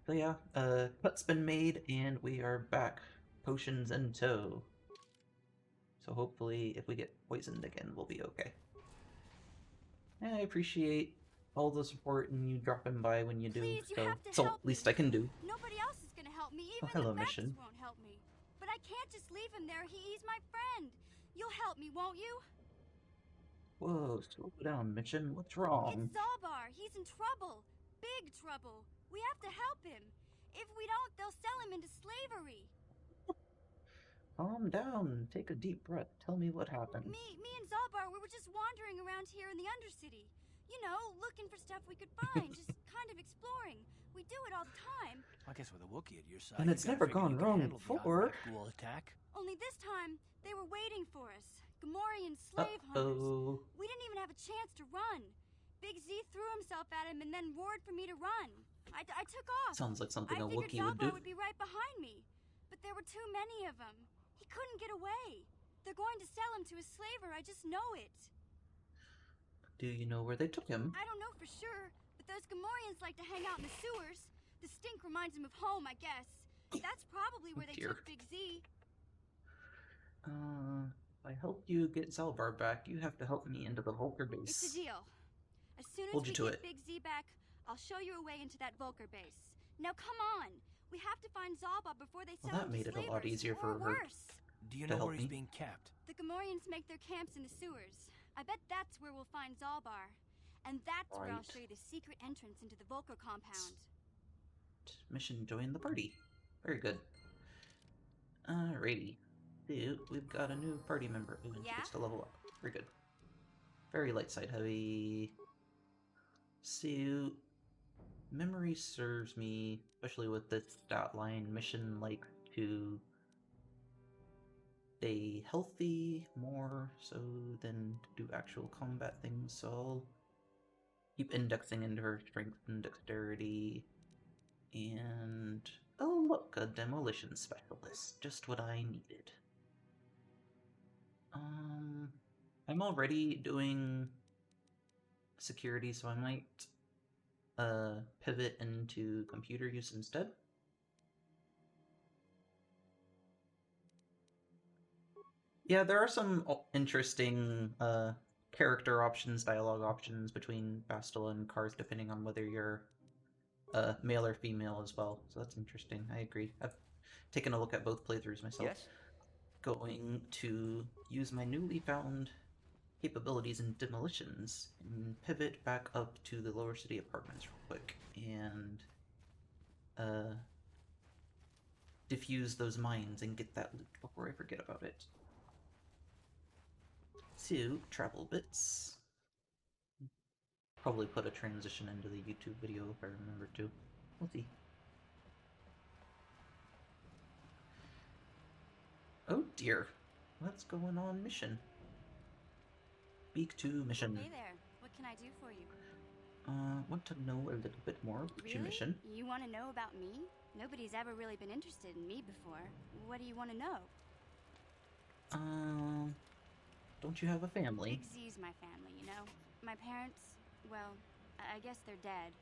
So yeah, cut's been made and we are back. Potions in tow. So hopefully if we get poisoned again, we'll be okay. I appreciate all the support and you dropping by when you do, Please, you so have to it's all help least me. I can do. Nobody else is gonna help me. Oh, Even the hello, best Mission. won't help me. But I can't just leave him there. He's my friend. You'll help me, won't you? Whoa, slow down, Mission. What's It's wrong? Zalbar. He's in trouble. Big trouble. We have to help him. If we don't, they'll sell him into slavery. Calm down. Take a deep breath. Tell me what happened. Me and Zalbar, we were just wandering around here in the Undercity. You know, looking for stuff we could find, just kind of exploring. We do it all the time. I guess with a Wookiee at your side, And you it's gotta never figure you gone can wrong handle the odd before. Rakghoul attack. Only this time, they were waiting for us. Gamorrean slave hunters. Uh-oh. We didn't even have a chance to run. Big Z threw himself at him and then roared for me to run. I took off. Sounds like something I a figured Wookiee would do. Zalbar would be right behind me. But there were too many of them. He couldn't get away. They're going to sell him to a slaver, I just know it. Do you know where they took him? I don't know for sure, but those Gamorreans like to hang out in the sewers. The stink reminds them of home, I guess. That's probably where they took Big Z. If I help you get Zalbar back, you have to help me into the Vulgar base. It's a deal. As soon as Hold we you to get it. Big Z back, I'll show you a way into that Vulgar base. Now come on! We have to find Zalbar before they sell Well, that him made to it a lot slavers, easier for or her worse. Do you to know help where he's me. being kept? The Gamorreans make their camps in the sewers. I bet that's where we'll find Zalbar. And that's where I'll Right. show you the secret entrance into the Vulgar compound. Mission join the party. Very good. Alrighty. So, we've got a new party member. Ooh, and she Yeah? gets to level up. Very good. Very light side heavy. So, memory serves me, especially with this stat line, Mission likes to stay healthy more so than to do actual combat things, so I'll keep indexing into her strength and dexterity. And oh look, a demolition specialist. Just what I needed. I'm already doing security, so I might pivot into computer use instead. Yeah, there are some interesting character options, dialogue options between Bastila and Karth, depending on whether you're male or female as well. So that's interesting. I agree. I've taken a look at both playthroughs myself. Yes? Going to use my newly found capabilities in demolitions and pivot back up to the lower city apartments real quick and diffuse those mines and get that loot before I forget about it. So, travel bits. Probably put a transition into the YouTube video if I remember to. We'll see. Oh dear. What's going on mission? Speak to mission. Hey there. What can I do for you? Want to know a little bit more about your mission. You want to know about me? Nobody's ever really been interested in me before. What do you want to know? Don't you have a family? Big Z's my family, you know? My parents, well, I guess they're dead.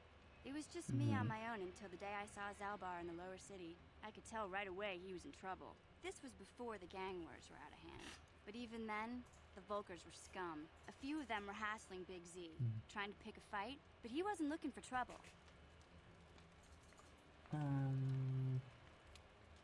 It was just me on my own until the day I saw Zalbar in the lower city. I could tell right away he was in trouble. This was before the gang wars were out of hand. But even then, the Vulkars were scum. A few of them were hassling Big Z, trying to pick a fight, but he wasn't looking for trouble.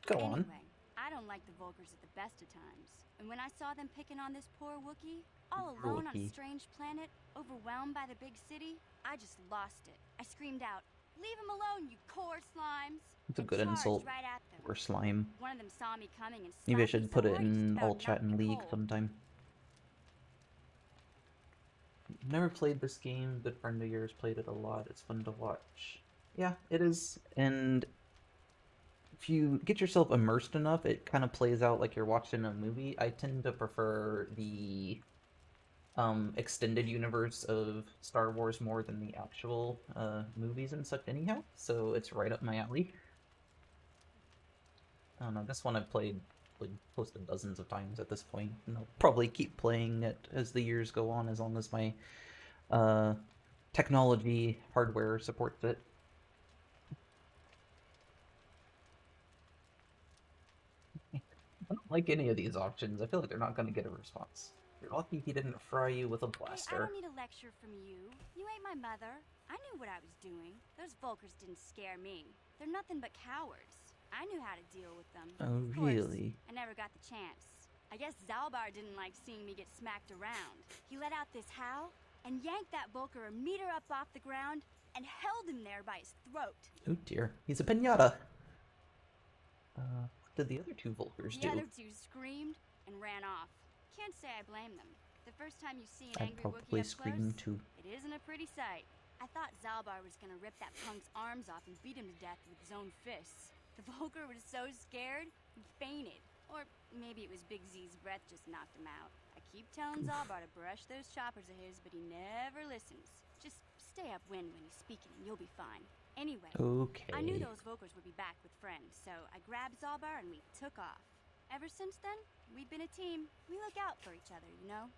Go on. Anyway, I don't like the Vulkars at the best of times. And when I saw them picking on this poor Wookiee, all alone on a strange planet, overwhelmed by the big city, I just lost it. I screamed out, "Leave him alone, you core slimes!" It's a good insult. Right at them. Or slime. One of them saw me coming and Maybe I slapped me should so put it hard he just in about all chat knocked me and league cold. sometime. Never played this game. Good friend of yours played it a lot. It's fun to watch. Yeah, it is. And if you get yourself immersed enough, it kind of plays out like you're watching a movie. I tend to prefer the extended universe of Star Wars more than the actual movies and such anyhow, so it's right up my alley. I don't know, this one I've played like close to dozens of times at this point, and I'll probably keep playing it as the years go on, as long as my technology hardware supports it. Like any of these auctions, I feel like they're not going to get a response. You're lucky he didn't fry you with a Hey, I blaster. don't need a lecture from you. You ain't my mother. I knew what I was doing. Those Volkers didn't scare me. They're nothing but cowards. I knew how to deal with them. Oh, Of course, really? I never got the chance. I guess Zalbar didn't like seeing me get smacked around. He let out this howl and yanked that Volker a meter up off the ground and held him there by his throat. Oh dear, he's a pinata. What did the other two Volkers do? The other two screamed and ran off. Can't say I blame them. The first time you see an I'd angry probably Wookiee up scream close, too. it isn't a pretty sight. I thought Zalbar was gonna rip that punk's arms off and beat him to death with his own fists. The Volker was so scared, he fainted. Or maybe it was Big Z's breath just knocked him out. I keep telling Zalbar to brush those choppers of his, but he never listens. Just stay upwind when he's speaking and you'll be fine. Anyway, Okay. I knew those Volkers would be back with friends, so I grabbed Zalbar and we took off. Ever since then, we've been a team. We look out for each other, you know?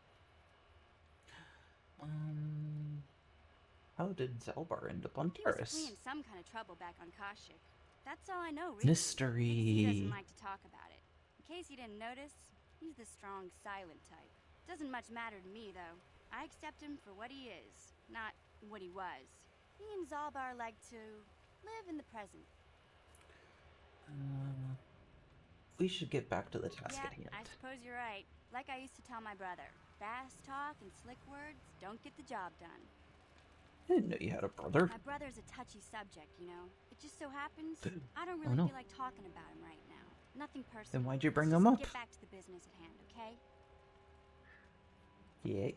How did Zalbar end up on He was Taris? fleeing some kind of trouble back on Kashyyyk. That's all I know, really. He Mystery. doesn't like to talk about it. In case you didn't notice, he's the strong, silent type. Doesn't much matter to me, though. I accept him for what he is, not what he was. He and Zalbar like to live in the present. We should get back to the task Yeah, at hand. I suppose you're right. Like I used to tell my brother, fast talk and slick words don't get the job done. I didn't know you had a brother. My brother's a touchy subject, you know. It just so happens I don't Oh, really no. feel like talking about him right now. Nothing personal. Then why'd you bring Let's him just up? Get back to the business at hand, okay? Yeah.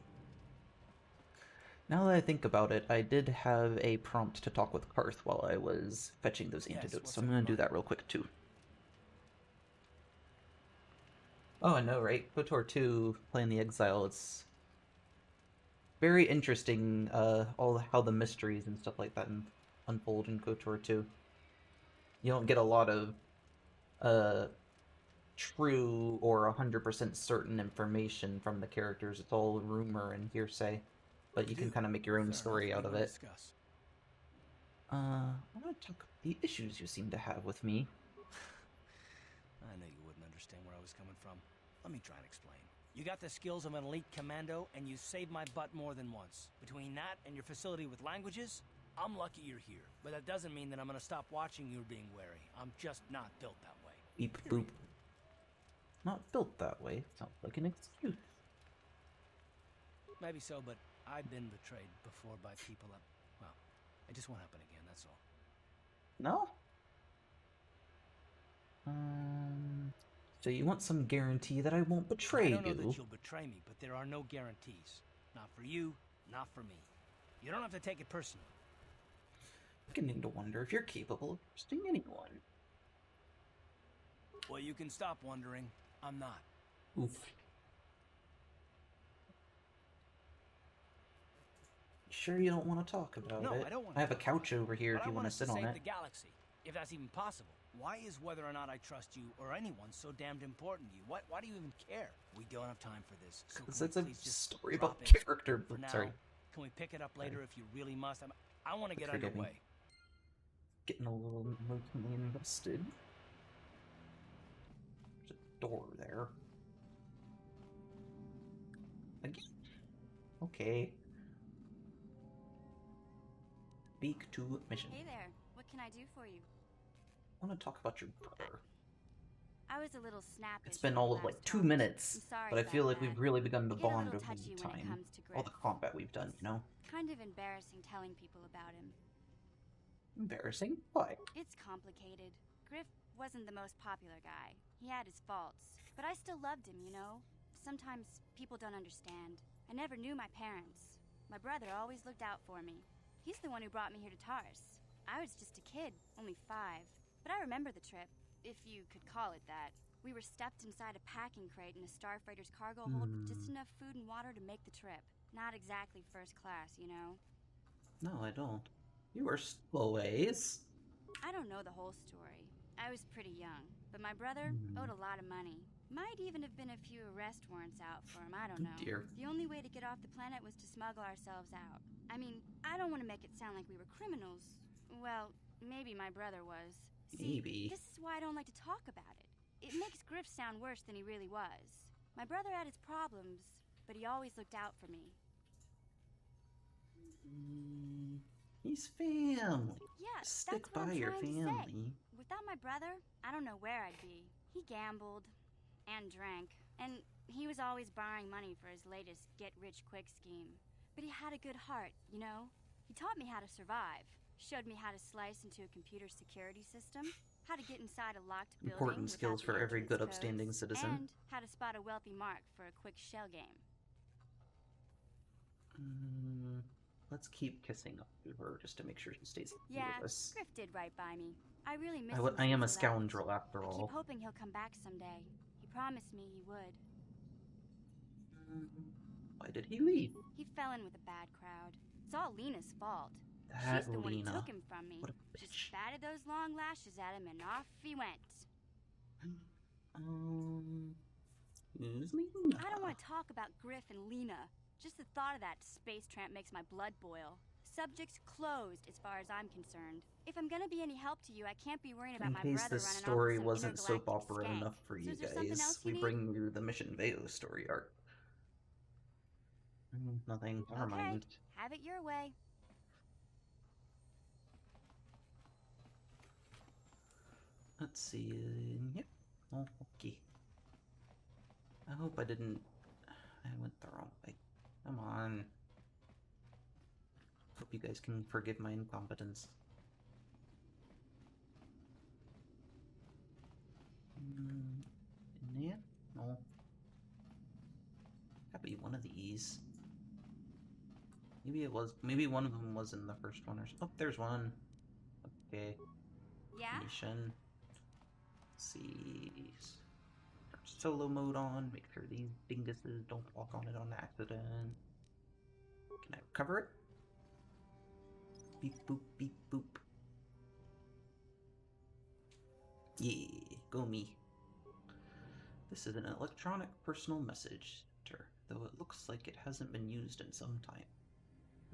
Now that I think about it, I did have a prompt to talk with Karth while I was fetching those Yes, antidotes, what's so I'm on gonna your do mind? that real quick too. Oh, I know, right? KoToR 2, playing the Exile, it's very interesting, how the mysteries and stuff like that unfold in KoToR 2. You don't get a lot of, true or 100% certain information from the characters. It's all rumor and hearsay, but you can kind of make your own story out of it. I want to talk about the issues you seem to have with me. I knew you wouldn't understand where I was coming from. Let me try and explain. You got the skills of an elite commando, and you saved my butt more than once. Between that and your facility with languages, I'm lucky you're here. But that doesn't mean that I'm gonna stop watching you being wary. I'm just not built that way. Beep boop. Not built that way. Sounds like an excuse. Maybe so, but I've been betrayed before by people that, well, it just won't happen again, that's all. No? So you want some guarantee that I won't betray I don't know you? that you'll betray me, but there are no guarantees. Not for you, not for me. You don't have to take it personally. Beginning to wonder if you're capable of trusting anyone. Well, you can stop wondering. I'm not. Oof. Sure you don't want to talk about No, it? I don't want I have a to talk couch about it, over here but if I you want want us to sit to on save it. the galaxy, if that's even possible. Why is whether or not I trust you or anyone so damned important to you? Why do you even care? We don't have time for this. So Because can it's we a please just story drop about in character. for now? Sorry. Can we pick it up later if you really must? I want to get Forgive me. underway. Getting a little emotionally invested. There's a door there. Again? Okay. Speak to mission. Hey there. What can I do for you? I want to talk about your brother. I was a little snappish. It's been when we all of like last 2 talked. minutes, I'm sorry but I feel about like we've that. really begun to I get a bond little over touchy the when it time. comes to All the Griff. combat we've done, you know? Kind of embarrassing telling people about him. Embarrassing? Why? It's complicated. Griff wasn't the most popular guy. He had his faults. But I still loved him, you know? Sometimes people don't understand. I never knew my parents. My brother always looked out for me. He's the one who brought me here to Taris. I was just a kid, only 5. But I remember the trip, if you could call it that. We were stuffed inside a packing crate in a starfighter's cargo hold with just enough food and water to make the trip. Not exactly first class, you know? No, I don't. You were stowaways. I don't know the whole story. I was pretty young, but my brother owed a lot of money. Might even have been a few arrest warrants out for him, I don't know. Dear. The only way to get off the planet was to smuggle ourselves out. I mean, I don't want to make it sound like we were criminals. Well, maybe my brother was. See, Maybe. this is why I don't like to talk about it. It makes Griff sound worse than he really was. My brother had his problems, but he always looked out for me. He's family. Yeah, Stick that's what by I'm your trying to say. family. Without my brother, I don't know where I'd be. He gambled and drank, and he was always borrowing money for his latest get-rich-quick scheme. But he had a good heart, you know? He taught me how to survive, showed me how to slice into a computer security system, how to get inside a locked building Important without skills the for every entrance good upstanding codes, citizen. and how to spot a wealthy mark for a quick shell game. Let's keep kissing up to her just to make sure she stays happy Yeah, with us. Griff did right by me. I really miss him I am a since he left. scoundrel after I keep all. hoping he'll come back someday. He promised me he would. Why did he leave? He fell in with a bad crowd. It's all Lena's fault. That She's the one who Lena. took him from me. What a Just bitch. batted those long lashes at him and off he went. Who's Lena? I don't want to talk about Griff and Lena. Just the thought of that space tramp makes my blood boil. Subject's closed as far as I'm concerned. If I'm gonna be any help to you, I can't be worrying about In my case brother this running story off with some wasn't soap intergalactic opera skank. enough for So you is there something guys, else you we need? bring you the Mission Veo story arc. Nothing. Never Okay, mind. have it your way. Let's see. Yep. Oh, okay. I hope I didn't. I went the wrong way. Come on. Hope you guys can forgive my incompetence. In there? No. Gotta be one of these. Maybe it was. Maybe one of them was in the first one or oh, there's one. Okay. Yeah? Mission. Let's see. Turn solo mode on. Make sure these dinguses don't walk on it on accident. Can I recover it? Beep boop beep boop. Yeah, go me. This is an electronic personal message center, though it looks like it hasn't been used in some time.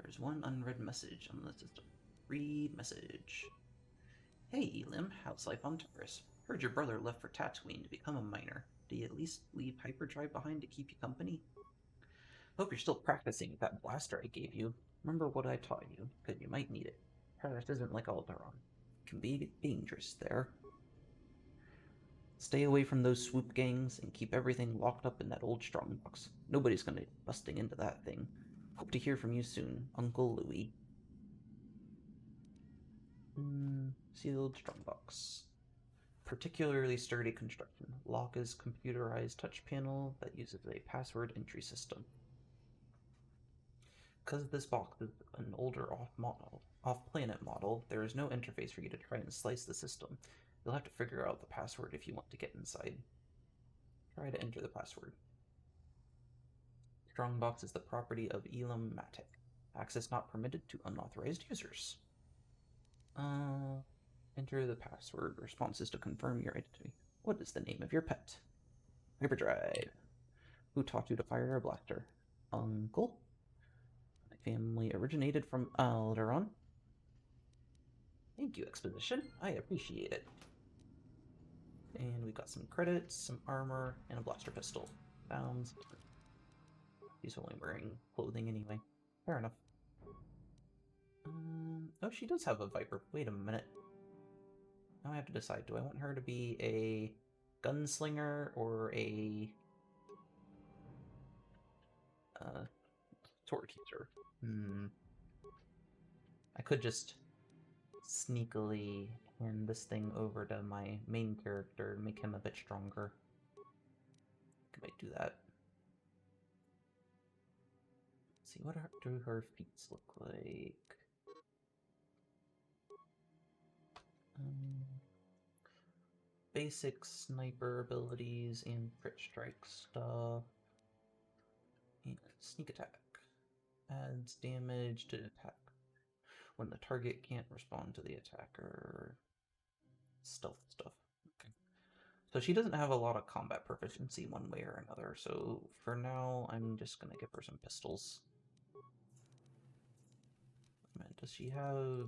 There's one unread message on the system. Read message. Hey, Elim, how's life on Taurus? Heard your brother left for Tatooine to become a miner. Do you at least leave hyperdrive behind to keep you company? Hope you're still practicing with that blaster I gave you. Remember what I taught you, because you might need it. Paris isn't like Alderaan. It can be dangerous there. Stay away from those swoop gangs and keep everything locked up in that old strongbox. Nobody's gonna be busting into that thing. Hope to hear from you soon, Uncle Louie. Sealed strongbox. Particularly sturdy construction. Lock is computerized touch panel that uses a password entry system. Because this box is an older off-planet model, there is no interface for you to try and slice the system. You'll have to figure out the password if you want to get inside. Try to enter the password. Strongbox is the property of Elam Matic. Access not permitted to unauthorized users. Enter the password responses to confirm your identity. What is the name of your pet? Hyperdrive. Who taught you to fire a blaster? Uncle? My family originated from Alderaan. Thank you, Exposition. I appreciate it. And we got some credits, some armor, and a blaster pistol. Sounds. He's only wearing clothing anyway. Fair enough. Oh, she does have a Viper. Wait a minute. Now I have to decide. Do I want her to be a gunslinger or a sword user? I could just sneakily hand this thing over to my main character and make him a bit stronger. I might do that. Let's see, what do her feet look like? Basic sniper abilities and crit strike stuff. And sneak attack. Adds damage to attack when the target can't respond to the attacker. Stealth stuff. Okay. So she doesn't have a lot of combat proficiency one way or another, so for now I'm just gonna give her some pistols. Man, does she have...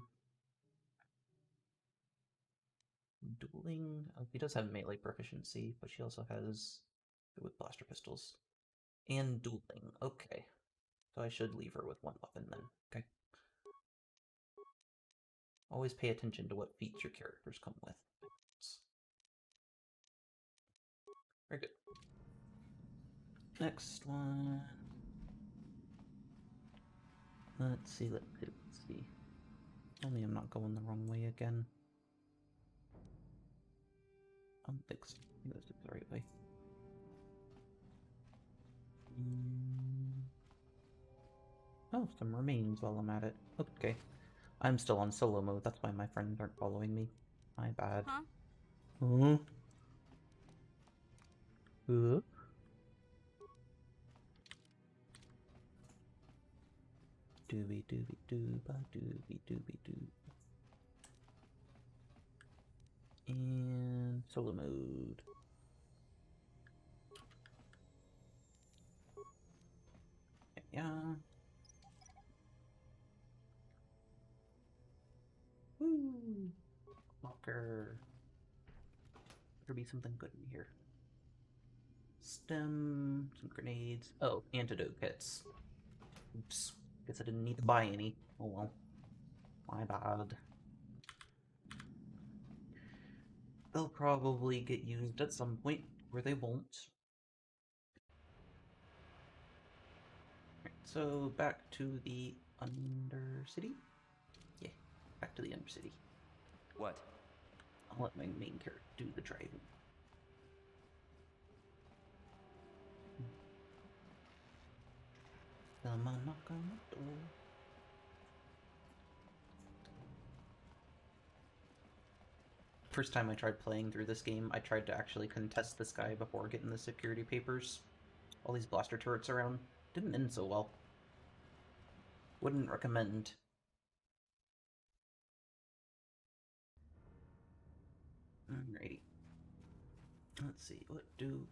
Dueling. Oh, he does have melee proficiency, but she also has good with blaster pistols. And dueling. Okay. So I should leave her with one weapon then. Okay. Always pay attention to what feats your characters come with. Very good. Next one. Let's see. Tell me I'm not going the wrong way again. I don't think so. I think that's the right way. Oh, some remains while I'm at it. Okay. I'm still on solo mode, that's why my friends aren't following me. My bad. Huh? Huh? Doobie doobie dooba doobie doobie doo. And solo mode. Yeah. Woo! Walker. Better be something good in here. Stem, some grenades. Oh, antidote kits. Oops. Guess I didn't need to buy any. Oh well. My bad. They'll probably get used at some point, or they won't. Right, so back to the Undercity? Yeah, back to the Undercity. What? I'll let my main character do the driving. Someone knock on the door. First time I tried playing through this game, I tried to actually contest this guy before getting the security papers. All these blaster turrets around. Didn't end so well. Wouldn't recommend. Alrighty. Let's see, what do